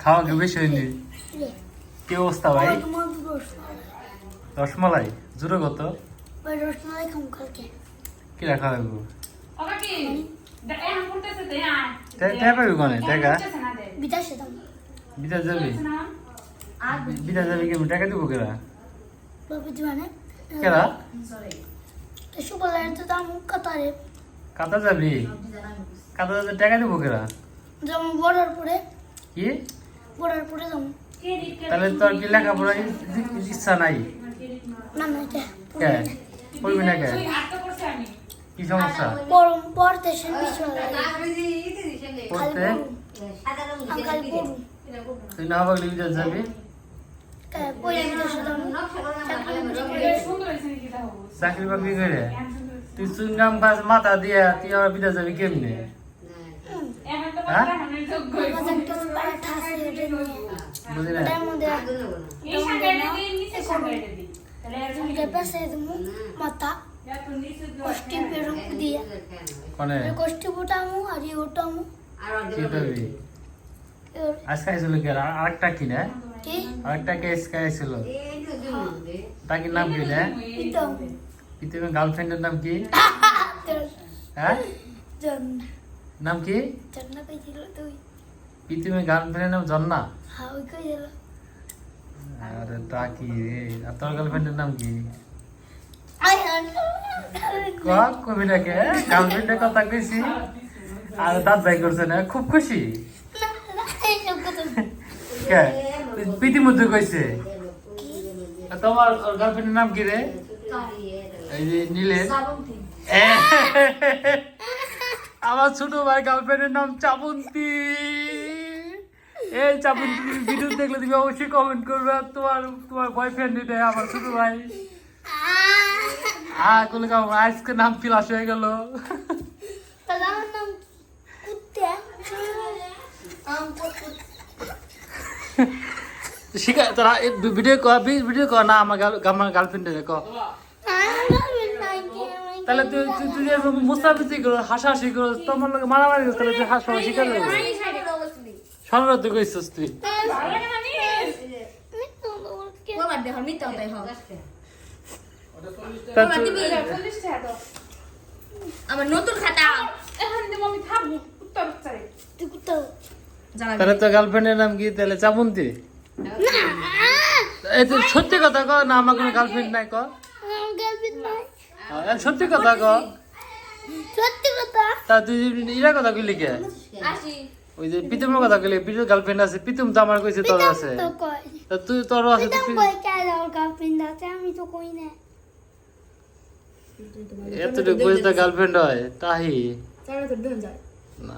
খাওয়া কি বেশি হয়নি? কি অবস্থা ভাই? রসমালাই জোরে কত? রসমালাই খাম কালকে। কি রাখা হইব? পাবি কোনে টাকা? বিদেশে দাম। বিদেশ যাবি? বিদেশ যাবি কি টাকা দিব কেরা? বাবু দিবানে। কেরা? তো সুবলের তো দাম কাতারে। কাতা যাবি? কাতা যাতে টাকা দিব কেরা? যেমন বর্ডার পরে। কি? বর্ডার পরে যাম। তাহলে তোর কি লেখাপড়া ইচ্ছা নাই? না না কে? কে? পড়বি না কে? কি সমস্যা? পড়তে সে বিষয় লাগে। পড়তে? আঙ্কাল পড়ু। তুই না পাগলি বিদেশ যাবি? পড়ে বিদেশে দাম। চাকরি বাকরি করে? তুই চুনগাম খাস মাথা দিয়া তুই আবার বিদেশ যাবি কেমনে? হ্যাঁ? বুঝি না? কোনে? কি করবি? আজকে আইছিল কি আরেকটা কি না? আরেকটা কেস খাইছিল। তাকে নাম কি না? পৃথিবীর গার্লফ্রেন্ডের নাম কি? হ্যাঁ? নাম কি? পৃথিবীর গার্লফ্রেন্ডের নাম জন্না। আরে তা কি রে? আর তোর গার্লফ্রেন্ডের নাম কি? কবিটাকে গার্লফ্রেন্ডের কথা কইছি আর দাঁত ভাই করছে না খুব খুশি কে প্রীতিমধু কইছে তোমার গার্লফ্রেন্ডের নাম কি রে? এই যে নীলের আমার ছোট ভাই গার্লফ্রেন্ডের নাম চাবন্তী। এই চাবন্তী ভিডিও দেখলে তুমি অবশ্যই কমেন্ট করবে তোমার তোমার বয়ফ্রেন্ড এটা আমার ছোট ভাই। কোলে কাম আজকে নাম ফিলাস হয়ে গেল। শিখা তোরা ভিডিও কর না আমার গার্লফ্রেন্ডে ক তাহলে তুই তুই যে মুস্তাফিজি করো হাসাহাসি করো তোমার লোক মারামারি করো তাহলে তুই হাসা শিখা দেবো সনরত কইছিস তুই আমার নতুন খাতা তাহলে তো গার্লফ্রেন্ডের নাম কি তাহলে চাবন্তী? সত্যি কথা ক না আমার কোনো গার্লফ্রেন্ড নাই ক সত্যি কথা ক তা তুই ইরা কথা কইলি কে? ওই যে প্রীতমের কথা কইলি প্রীতম গার্লফ্রেন্ড আছে প্রীতম তো আমার কইছে তোর আছে তা তুই তোর আছে এতটুকু কইছে গার্লফ্রেন্ড হয় তাহি না